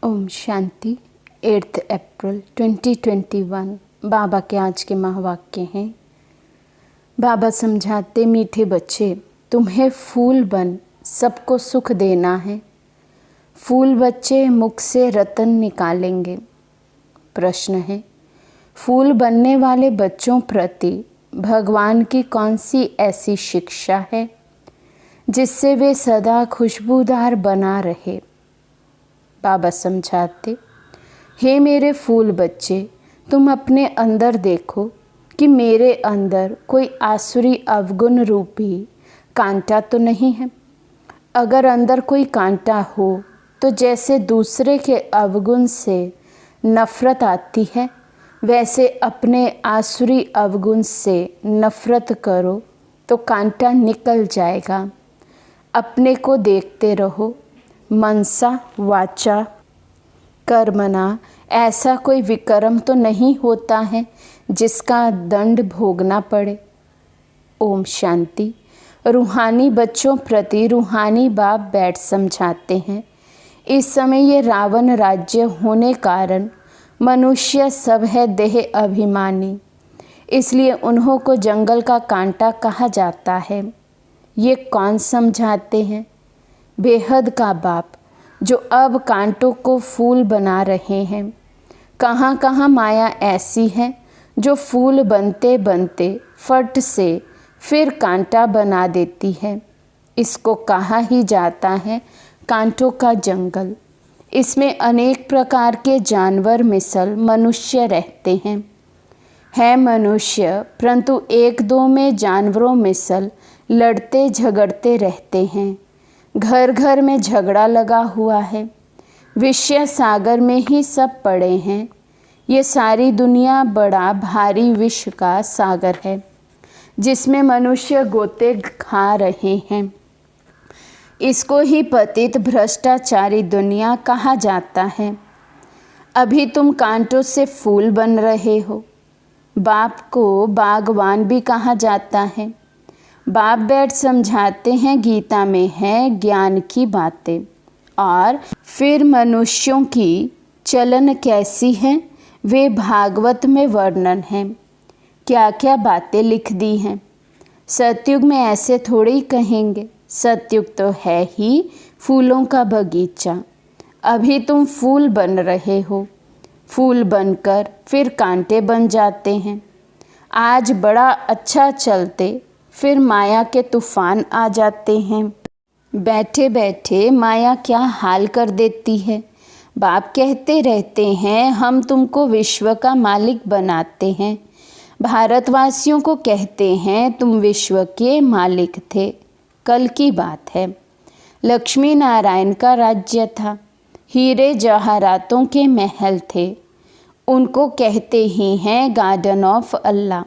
ओम शांति। 8 अप्रैल 2021 बाबा के आज के महावाक्य हैं। बाबा समझाते, मीठे बच्चे, तुम्हें फूल बन सबको सुख देना है। फूल बच्चे मुख से रतन निकालेंगे। प्रश्न है, फूल बनने वाले बच्चों प्रति भगवान की कौन सी ऐसी शिक्षा है जिससे वे सदा खुशबूदार बना रहे। बाबा समझाते, हे मेरे फूल बच्चे, तुम अपने अंदर देखो कि मेरे अंदर कोई आसुरी अवगुण रूपी कांटा तो नहीं है। अगर अंदर कोई कांटा हो तो जैसे दूसरे के अवगुण से नफरत आती है, वैसे अपने आसुरी अवगुण से नफरत करो तो कांटा निकल जाएगा। अपने को देखते रहो। मनसा वाचा कर्मणा ऐसा कोई विकर्म तो नहीं होता है जिसका दंड भोगना पड़े। ओम शांति। रूहानी बच्चों प्रति रूहानी बाप बैठ समझाते हैं। इस समय ये रावण राज्य होने कारण मनुष्य सब है देह अभिमानी, इसलिए उन्हों को जंगल का कांटा कहा जाता है। ये कौन समझाते हैं? बेहद का बाप, जो अब कांटों को फूल बना रहे हैं। कहाँ कहाँ माया ऐसी है जो फूल बनते बनते फट से फिर कांटा बना देती है। इसको कहा ही जाता है कांटों का जंगल। इसमें अनेक प्रकार के जानवर मिसल मनुष्य रहते हैं। है मनुष्य, परंतु एक दो में जानवरों मिसल लड़ते झगड़ते रहते हैं। घर घर में झगड़ा लगा हुआ है। विषय सागर में ही सब पड़े हैं। ये सारी दुनिया बड़ा भारी विष का सागर है जिसमें मनुष्य गोते खा रहे हैं। इसको ही पतित भ्रष्टाचारी दुनिया कहा जाता है। अभी तुम कांटों से फूल बन रहे हो। बाप को बागवान भी कहा जाता है। बाप बैठ समझाते हैं, गीता में है ज्ञान की बातें, और फिर मनुष्यों की चलन कैसी है वे भागवत में वर्णन है। क्या क्या बातें लिख दी हैं। सतयुग में ऐसे थोड़े ही कहेंगे। सतयुग तो है ही फूलों का बगीचा। अभी तुम फूल बन रहे हो। फूल बनकर फिर कांटे बन जाते हैं। आज बड़ा अच्छा चलते फिर माया के तूफान आ जाते हैं। बैठे बैठे माया क्या हाल कर देती है। बाप कहते रहते हैं, हम तुमको विश्व का मालिक बनाते हैं। भारतवासियों को कहते हैं तुम विश्व के मालिक थे। कल की बात है। लक्ष्मी नारायण का राज्य था। हीरे जवाहरातों के महल थे। उनको कहते ही हैं गार्डन ऑफ अल्लाह।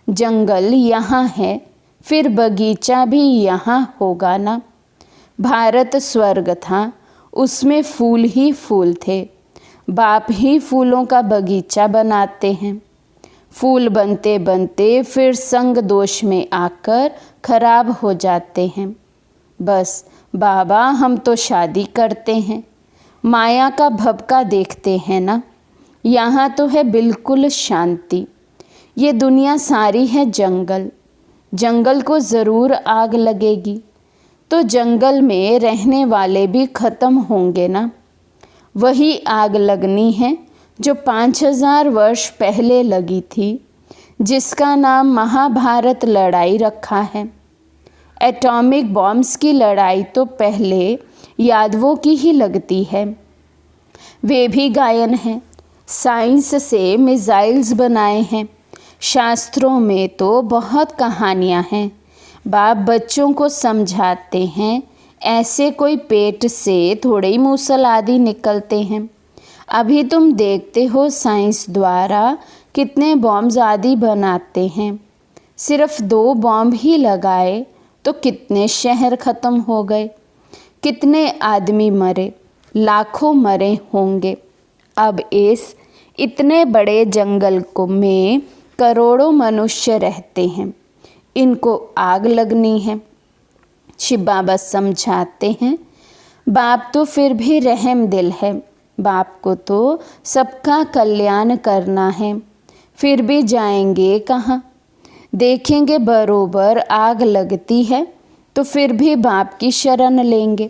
जंगल यहाँ है, फिर बगीचा भी यहाँ होगा ना। भारत स्वर्ग था, उसमें फूल ही फूल थे। बाप ही फूलों का बगीचा बनाते हैं। फूल बनते बनते फिर संग दोष में आकर खराब हो जाते हैं। बस बाबा, हम तो शादी करते हैं। माया का भभका देखते हैं ना। यहाँ तो है बिल्कुल शांति। ये दुनिया सारी है जंगल। जंगल को ज़रूर आग लगेगी तो जंगल में रहने वाले भी ख़त्म होंगे ना। वही आग लगनी है जो 5000 वर्ष पहले लगी थी, जिसका नाम महाभारत लड़ाई रखा है। एटॉमिक बॉम्ब्स की लड़ाई तो पहले यादवों की ही लगती है। वे भी गायन हैं। साइंस से मिसाइल्स बनाए हैं। शास्त्रों में तो बहुत कहानियाँ हैं। बाप बच्चों को समझाते हैं, ऐसे कोई पेट से थोड़े ही मूसल आदि निकलते हैं। अभी तुम देखते हो साइंस द्वारा कितने बॉम्ब्स आदि बनाते हैं। सिर्फ 2 बॉम्ब ही लगाए तो कितने शहर ख़त्म हो गए, कितने आदमी मरे, लाखों मरे होंगे। अब इस इतने बड़े जंगल को में करोड़ों मनुष्य रहते हैं। इनको आग लगनी है। शिव बाबा समझाते हैं, बाप तो फिर भी रहम दिल है। बाप को तो सबका कल्याण करना है, फिर भी जाएंगे कहाँ। देखेंगे बरोबर आग लगती है तो फिर भी बाप की शरण लेंगे।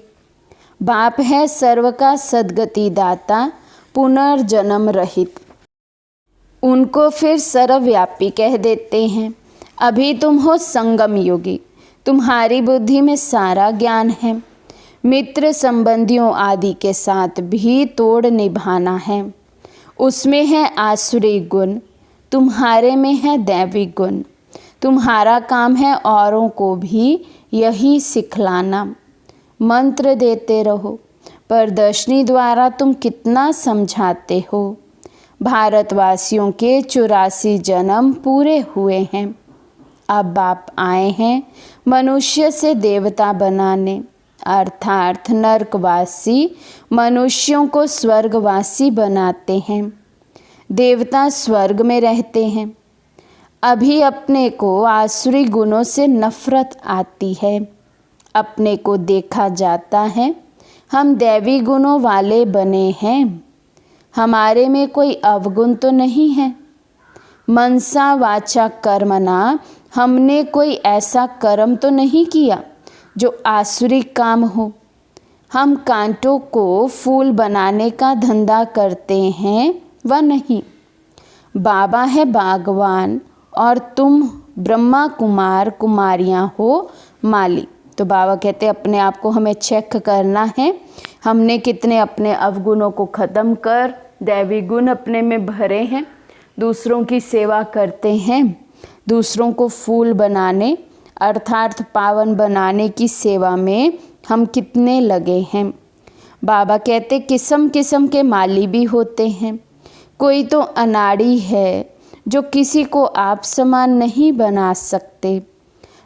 बाप है सर्व का सद्गति दाता, पुनर्जन्म रहित। उनको फिर सर्वव्यापी कह देते हैं। अभी तुम हो संगम योगी, तुम्हारी बुद्धि में सारा ज्ञान है। मित्र संबंधियों आदि के साथ भी तोड़ निभाना है। उसमें है आसुरी गुण, तुम्हारे में है दैवी गुण। तुम्हारा काम है औरों को भी यही सिखलाना। मंत्र देते रहो, प्रदर्शनी द्वारा तुम कितना समझाते हो। भारतवासियों के 84 जन्म पूरे हुए हैं। अब बाप आए हैं मनुष्य से देवता बनाने, अर्थात नरकवासी मनुष्यों को स्वर्गवासी बनाते हैं। देवता स्वर्ग में रहते हैं। अभी अपने को आसुरी गुणों से नफरत आती है। अपने को देखा जाता है हम दैवी गुणों वाले बने हैं। हमारे में कोई अवगुण तो नहीं है। मनसा वाचा कर्मणा, हमने कोई ऐसा कर्म तो नहीं किया जो आसुरी काम हो। हम कांटों को फूल बनाने का धंधा करते हैं व नहीं। बाबा है बागवान और तुम ब्रह्मा कुमार कुमारियाँ हो माली। तो बाबा कहते हैं अपने आप को हमें चेक करना है, हमने कितने अपने अवगुणों को ख़त्म कर दैवी गुण अपने में भरे हैं। दूसरों की सेवा करते हैं, दूसरों को फूल बनाने अर्थात पावन बनाने की सेवा में हम कितने लगे हैं। बाबा कहते किस्म किस्म के माली भी होते हैं। कोई तो अनाड़ी है जो किसी को आप समान नहीं बना सकते।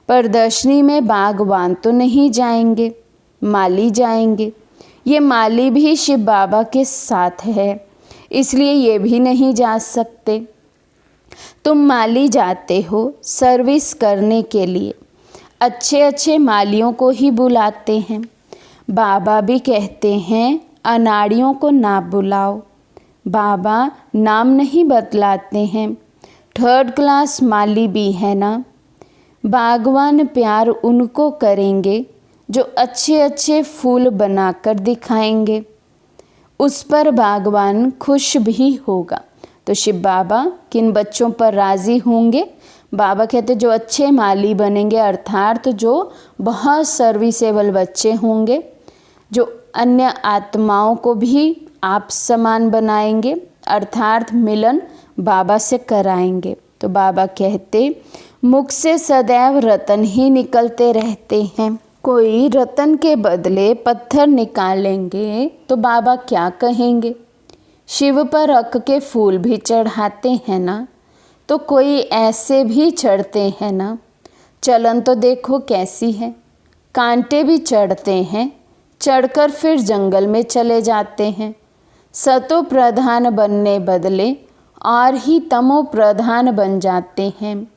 प्रदर्शनी में बागवान तो नहीं जाएंगे, माली जाएंगे। ये माली भी शिव बाबा के साथ है, इसलिए ये भी नहीं जा सकते। तुम माली जाते हो सर्विस करने के लिए, अच्छे अच्छे मालियों को ही बुलाते हैं। बाबा भी कहते हैं अनाड़ियों को ना बुलाओ। बाबा नाम नहीं बतलाते हैं। थर्ड क्लास माली भी है ना। बागवान प्यार उनको करेंगे जो अच्छे अच्छे फूल बनाकर दिखाएंगे। उस पर बागवान खुश भी होगा। तो शिव बाबा किन बच्चों पर राज़ी होंगे? बाबा कहते जो अच्छे माली बनेंगे अर्थात जो बहुत सर्विसेबल बच्चे होंगे, जो अन्य आत्माओं को भी आप समान बनाएंगे अर्थात मिलन बाबा से कराएंगे। तो बाबा कहते मुख से सदैव रतन ही निकलते रहते हैं। कोई रतन के बदले पत्थर निकालेंगे तो बाबा क्या कहेंगे? शिव पर रख के फूल भी चढ़ाते हैं ना, तो कोई ऐसे भी चढ़ते हैं ना। चलन तो देखो कैसी है, कांटे भी चढ़ते हैं, चढ़कर फिर जंगल में चले जाते हैं। सतो प्रधान बनने बदले और ही तमो प्रधान बन जाते हैं।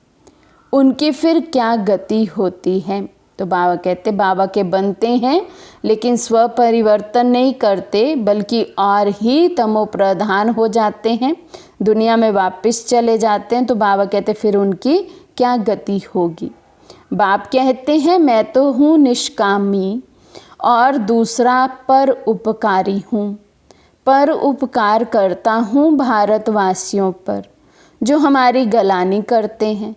उनकी फिर क्या गति होती है? तो बाबा कहते बाबा के बनते हैं लेकिन स्व परिवर्तन नहीं करते, बल्कि और ही तमो प्रधान हो जाते हैं, दुनिया में वापस चले जाते हैं। तो बाबा कहते फिर उनकी क्या गति होगी? बाप कहते हैं मैं तो हूँ निष्कामी और दूसरा पर उपकारी हूँ। पर उपकार करता हूँ भारतवासियों पर जो हमारी गलानी करते हैं।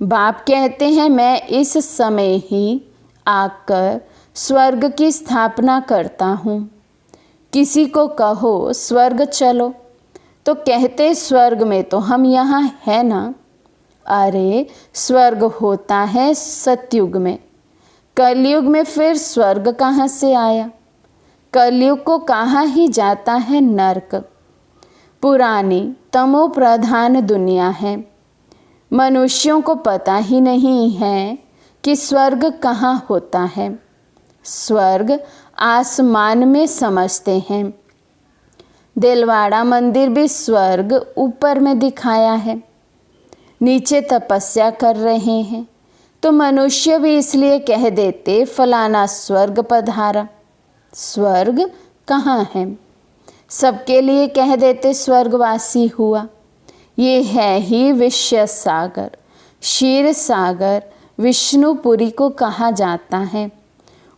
बाप कहते हैं मैं इस समय ही आकर स्वर्ग की स्थापना करता हूँ। किसी को कहो स्वर्ग चलो तो कहते स्वर्ग में तो हम यहाँ है ना। अरे स्वर्ग होता है सतयुग में, कलयुग में फिर स्वर्ग कहाँ से आया? कलयुग को कहा ही जाता है नरक। पुरानी तमो प्रधान दुनिया है। मनुष्यों को पता ही नहीं है कि स्वर्ग कहाँ होता है। स्वर्ग आसमान में समझते हैं। दिलवाड़ा मंदिर भी स्वर्ग ऊपर में दिखाया है, नीचे तपस्या कर रहे हैं। तो मनुष्य भी इसलिए कह देते फलाना स्वर्ग पधारा। स्वर्ग कहाँ है? सबके लिए कह देते स्वर्गवासी हुआ। ये है ही विश्व सागर, क्षीर सागर विष्णुपुरी को कहा जाता है।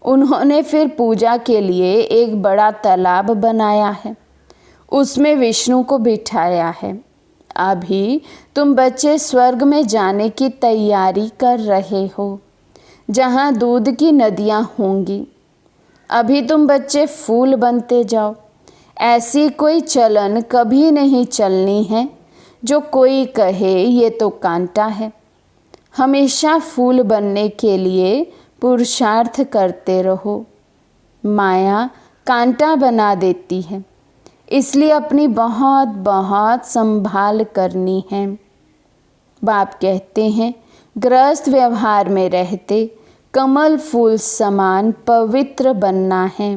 उन्होंने फिर पूजा के लिए एक बड़ा तालाब बनाया है, उसमें विष्णु को बिठाया है। अभी तुम बच्चे स्वर्ग में जाने की तैयारी कर रहे हो, जहाँ दूध की नदियाँ होंगी। अभी तुम बच्चे फूल बनते जाओ। ऐसी कोई चलन कभी नहीं चलनी है जो कोई कहे ये तो कांटा है। हमेशा फूल बनने के लिए पुरुषार्थ करते रहो। माया कांटा बना देती है, इसलिए अपनी बहुत बहुत संभाल करनी है। बाप कहते हैं गृहस्थ व्यवहार में रहते कमल फूल समान पवित्र बनना है।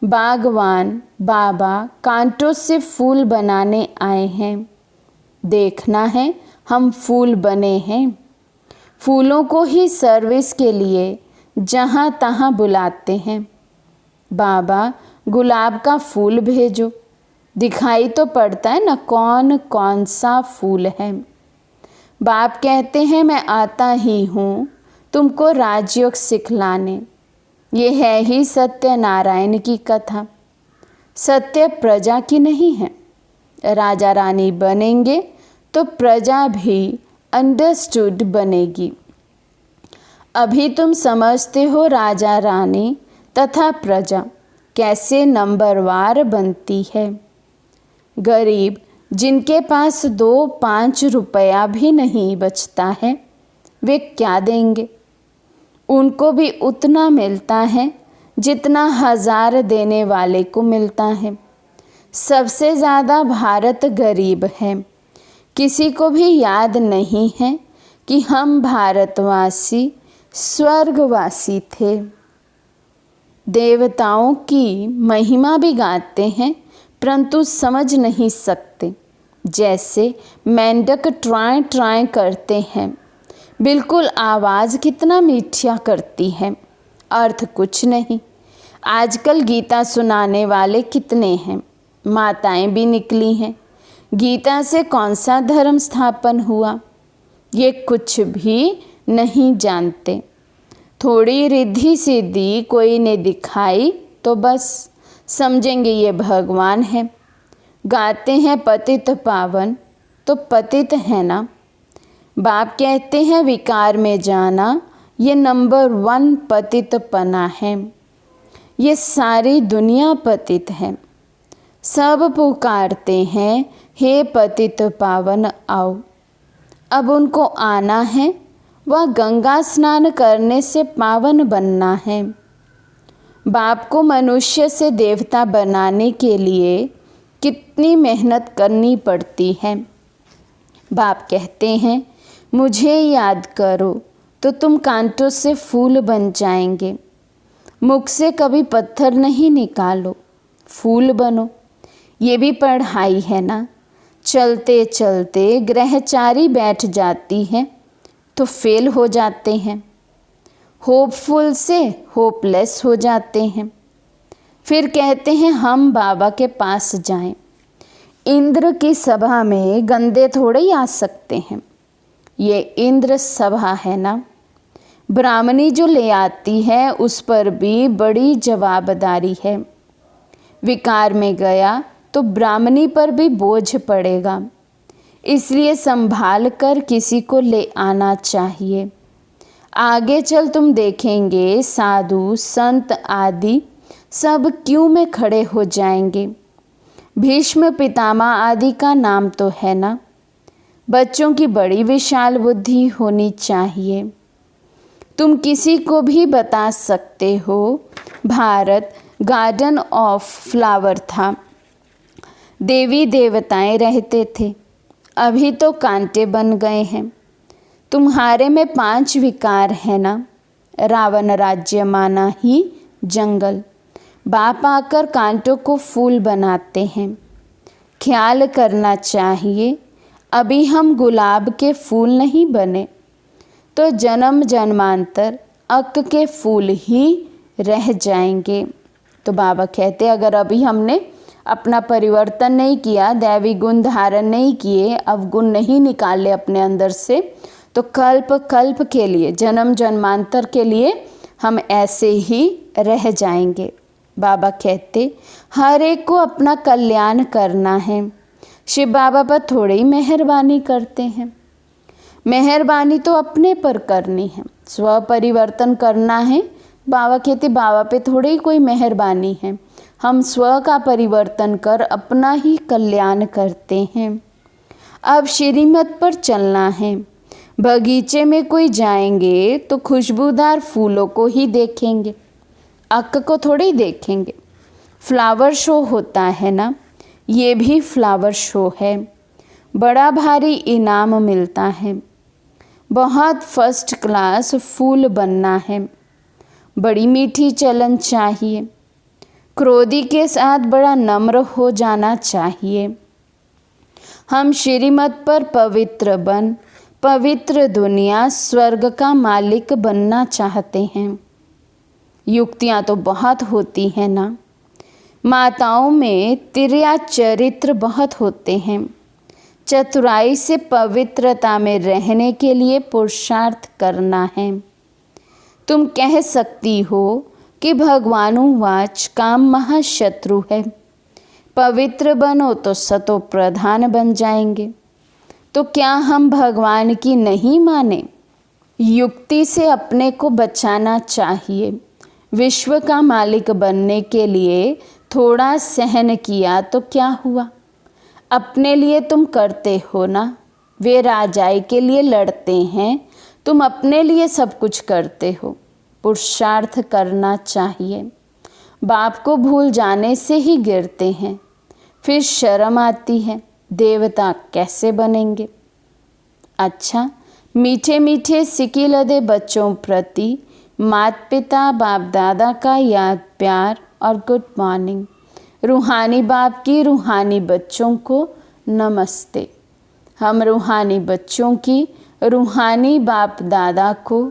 बागवान बाबा कांटों से फूल बनाने आए हैं। देखना है हम फूल बने हैं। फूलों को ही सर्विस के लिए जहाँ तहाँ बुलाते हैं। बाबा गुलाब का फूल भेजो, दिखाई तो पड़ता है न कौन कौन सा फूल है। बाप कहते हैं मैं आता ही हूँ तुमको राजयोग सिखलाने। ये है ही सत्यनारायण की कथा। सत्य प्रजा की नहीं है। राजा रानी बनेंगे तो प्रजा भी अंडरस्टूड बनेगी। अभी तुम समझते हो राजा रानी तथा प्रजा कैसे नंबरवार बनती है। गरीब जिनके पास 2-5 रुपया भी नहीं बचता है, वे क्या देंगे। उनको भी उतना मिलता है जितना 1000 देने वाले को मिलता है। सबसे ज़्यादा भारत गरीब है। किसी को भी याद नहीं है कि हम भारतवासी स्वर्गवासी थे। देवताओं की महिमा भी गाते हैं परंतु समझ नहीं सकते। जैसे मेंढक ट्राई ट्राई करते हैं, बिल्कुल आवाज़ कितना मीठा करती है, अर्थ कुछ नहीं। आजकल गीता सुनाने वाले कितने हैं, माताएं भी निकली हैं। गीता से कौन सा धर्म स्थापन हुआ, ये कुछ भी नहीं जानते। थोड़ी रिद्धि सिद्धि कोई ने दिखाई तो बस समझेंगे ये भगवान है। गाते हैं पतित पावन, तो पतित है ना। बाप कहते हैं विकार में जाना ये नंबर 1 पतितपना है। ये सारी दुनिया पतित है। सब पुकारते हैं हे पतित पावन आओ। अब उनको आना है, वह गंगा स्नान करने से पावन बनना है। बाप को मनुष्य से देवता बनाने के लिए कितनी मेहनत करनी पड़ती है। बाप कहते हैं मुझे याद करो तो तुम कांटों से फूल बन जाएंगे। मुख से कभी पत्थर नहीं निकालो, फूल बनो। ये भी पढ़ाई है ना। चलते चलते ग्रहचारी बैठ जाती है तो फेल हो जाते हैं। होपफुल से होपलेस हो जाते हैं। फिर कहते हैं हम बाबा के पास जाएं। इंद्र की सभा में गंदे थोड़े ही आ सकते हैं। ये इंद्र सभा है ना। ब्राह्मणी जो ले आती है उस पर भी बड़ी जवाबदारी है। विकार में गया तो ब्राह्मणी पर भी बोझ पड़ेगा। इसलिए संभाल कर किसी को ले आना चाहिए। आगे चल तुम देखेंगे साधु संत आदि सब क्यों में खड़े हो जाएंगे। भीष्म पितामह आदि का नाम तो है ना। बच्चों की बड़ी विशाल बुद्धि होनी चाहिए। तुम किसी को भी बता सकते हो भारत गार्डन ऑफ फ्लावर था, देवी देवताएं रहते थे, अभी तो कांटे बन गए हैं। तुम्हारे में 5 विकार है ना। रावण राज्य माना ही जंगल। बाप आकर कांटों को फूल बनाते हैं। ख्याल करना चाहिए अभी हम गुलाब के फूल नहीं बने तो जन्म जन्मांतर अक के फूल ही रह जाएंगे। तो बाबा कहते अगर अभी हमने अपना परिवर्तन नहीं किया, दैवी गुण धारण नहीं किए, अवगुण नहीं निकाले अपने अंदर से, तो कल्प कल्प के लिए, जन्म जन्मांतर के लिए हम ऐसे ही रह जाएंगे। बाबा कहते हर एक को अपना कल्याण करना है। शिव बाबा पर थोड़ी ही मेहरबानी करते हैं, मेहरबानी तो अपने पर करनी है, स्व परिवर्तन करना है। बाबा कहते बाबा पे थोड़ी ही कोई मेहरबानी है, हम स्व का परिवर्तन कर अपना ही कल्याण करते हैं। अब श्रीमत पर चलना है। बगीचे में कोई जाएंगे तो खुशबूदार फूलों को ही देखेंगे, अक को थोड़ी देखेंगे। फ्लावर शो होता है ना, ये भी फ्लावर शो है। बड़ा भारी इनाम मिलता है, बहुत फर्स्ट क्लास फूल बनना है, बड़ी मीठी चलन चाहिए, क्रोधी के साथ बड़ा नम्र हो जाना चाहिए। हम श्रीमत पर पवित्र बन पवित्र दुनिया स्वर्ग का मालिक बनना चाहते हैं। युक्तियाँ तो बहुत होती हैं ना, माताओं में तिर्या चरित्र बहुत होते हैं। चतुराई से पवित्रता में रहने के लिए पुरुषार्थ करना है। तुम कह सकती हो कि भगवानुवाच काम महाशत्रु है, पवित्र बनो तो सतो प्रधान बन जाएंगे। तो क्या हम भगवान की नहीं माने? युक्ति से अपने को बचाना चाहिए। विश्व का मालिक बनने के लिए थोड़ा सहन किया तो क्या हुआ? अपने लिए तुम करते हो ना, वे राजाई के लिए लड़ते हैं, तुम अपने लिए सब कुछ करते हो। पुरुषार्थ करना चाहिए। बाप को भूल जाने से ही गिरते हैं, फिर शर्म आती है, देवता कैसे बनेंगे। अच्छा, मीठे मीठे सिकी लदे बच्चों प्रति माता पिता बाप दादा का याद प्यार और गुड मॉर्निंग। रूहानी बाप की रूहानी बच्चों को नमस्ते। हम रूहानी बच्चों की रूहानी बाप दादा को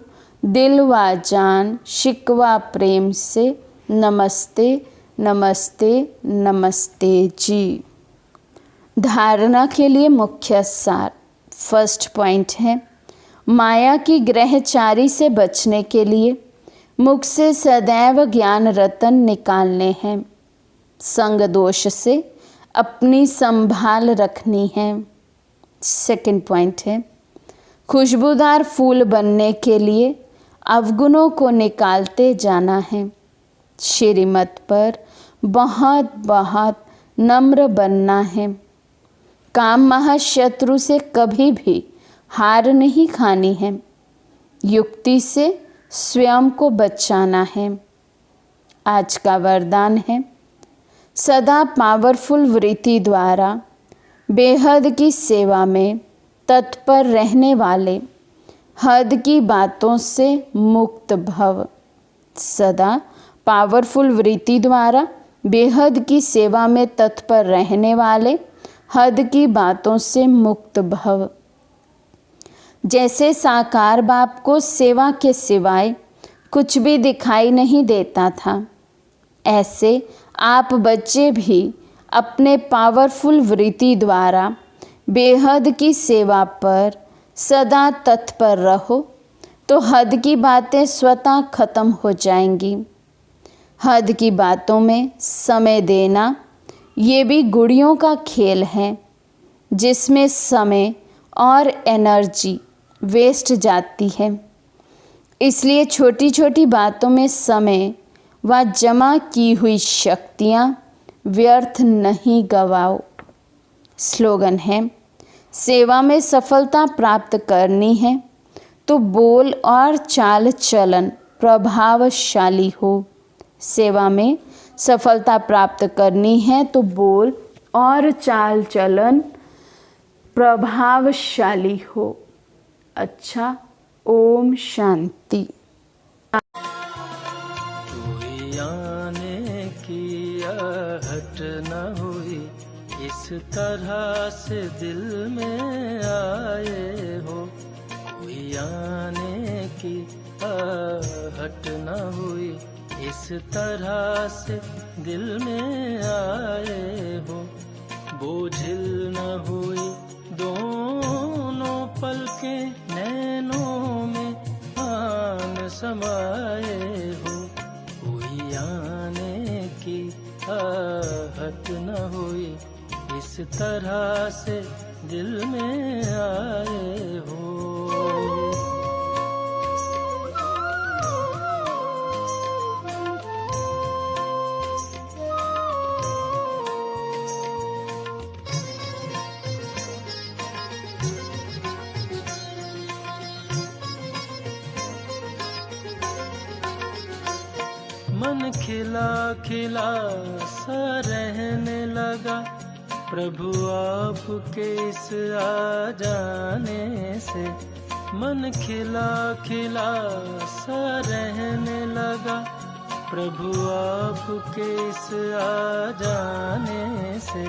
दिल व जान शिकवा प्रेम से नमस्ते नमस्ते नमस्ते जी। धारणा के लिए मुख्य सार। फर्स्ट पॉइंट है, माया की ग्रहचारी से बचने के लिए मुख से सदैव ज्ञान रतन निकालने हैं। संग दोष से अपनी संभाल रखनी है। सेकंड पॉइंट है, खुशबूदार फूल बनने के लिए अवगुणों को निकालते जाना है। श्रीमत पर बहुत बहुत नम्र बनना है। काम महाशत्रु से कभी भी हार नहीं खानी है। युक्ति से स्वयं को बचाना है। आज का वरदान है, सदा पावरफुल वृत्ति द्वारा बेहद की सेवा में तत्पर रहने वाले हद की बातों से मुक्त भव। सदा पावरफुल वृत्ति द्वारा बेहद की सेवा में तत्पर रहने वाले हद की बातों से मुक्त भव। जैसे साकार बाप को सेवा के सिवाय कुछ भी दिखाई नहीं देता था, ऐसे आप बच्चे भी अपने पावरफुल वृत्ति द्वारा बेहद की सेवा पर सदा तत्पर रहो, तो हद की बातें स्वतः खत्म हो जाएंगी। हद की बातों में समय देना ये भी गुड़ियों का खेल है, जिसमें समय और एनर्जी वेस्ट जाती है। इसलिए छोटी छोटी बातों में समय व जमा की हुई शक्तियाँ व्यर्थ नहीं गवाओ। स्लोगन है, सेवा में सफलता प्राप्त करनी है तो बोल और चाल चलन प्रभावशाली हो। सेवा में सफलता प्राप्त करनी है तो बोल और चाल चलन प्रभावशाली हो। अच्छा, ओम शांति। कोई आने की आहट न हुई, इस तरह से दिल में आए हो। कोई आने की आहट न हुई, इस तरह से दिल में आए आहट न हुई, इस तरह से दिल में आए हो। मन खिला खिला सा रहने लगा, प्रभु आपके इस आ जाने से। मन खिला खिला सा रहने लगा, प्रभु आपके इस आ जाने से।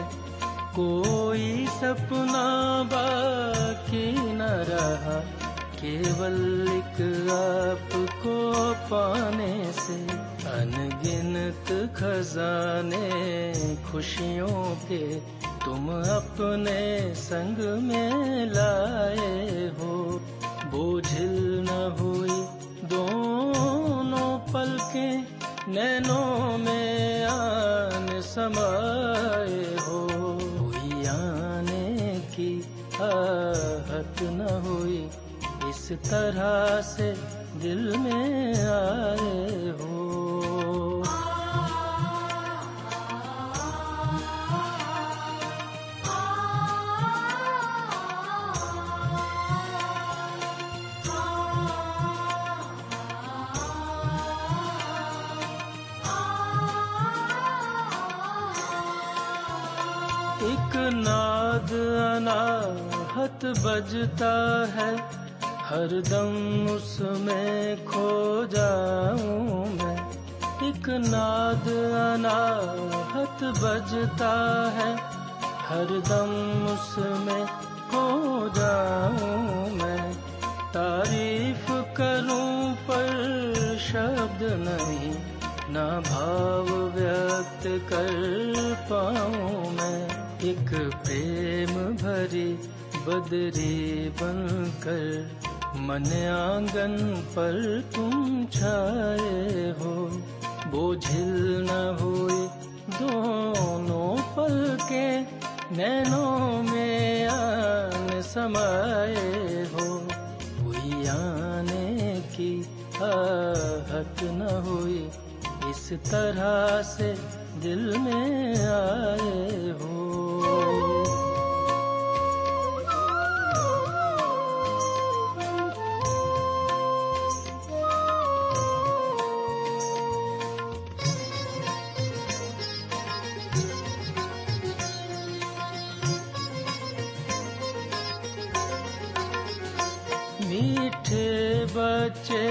कोई सपना बाकी न रहा, केवल एक आपको पाने से। अनगिनत खजाने खुशियों के तुम अपने संग में लाए हो। बोझिल न हुई दोनों पलकें, नैनों में आन समाए हो। कोई आने की आहट न हुई, इस तरह से दिल में आए हो। एक नाद अनाहत बजता है, हरदम उसमें खो जाऊं मैं। एक नाद अनाहत बजता है, हरदम उसमें खो जाऊं मैं। तारीफ करूं पर शब्द नहीं, ना भाव व्यक्त कर पाऊं मैं। एक प्रेम भरी बदरी बनकर मन आंगन पर तुम छाए हो। बोझिल न हुए दोनों पलकें, नैनों में आन समाए हो। कोई आने की आहट न हुई, इस तरह से दिल में आए हो। मीठे बच्चे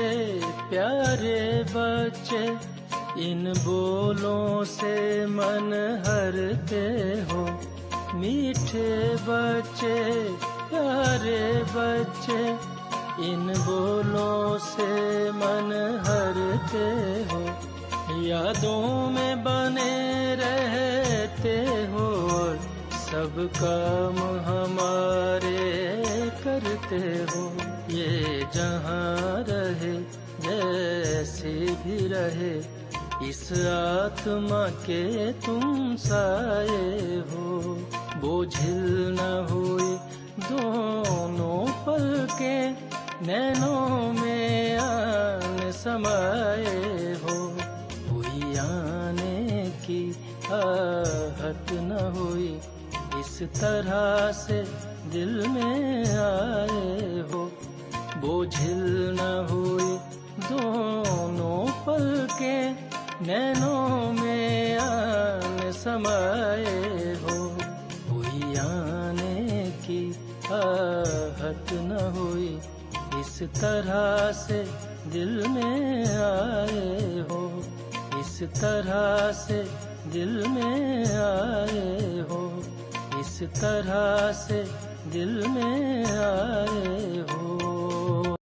प्यारे बच्चे, इन बोलों से मन हरते हो। मीठे बच्चे प्यारे बच्चे, इन बोलों से मन हरते हो। यादों में बने रहते हो, सब काम हमारे करते हो। ये जहाँ रहे जैसे भी रहे, इस आत्मा के तुम साए हो। बोझिल न हुए दोनों पलकें, नैनों में आन समाए हो। कोई आने की आहट न हुई, इस तरह से दिल में आए हो। बोझिल न हुए दोनों पलकें, नैनों में आन समाए हो। कोई आने की आहट न हुई, इस तरह से दिल में आए हो। इस तरह से दिल में आए हो। इस तरह से दिल में आए हो।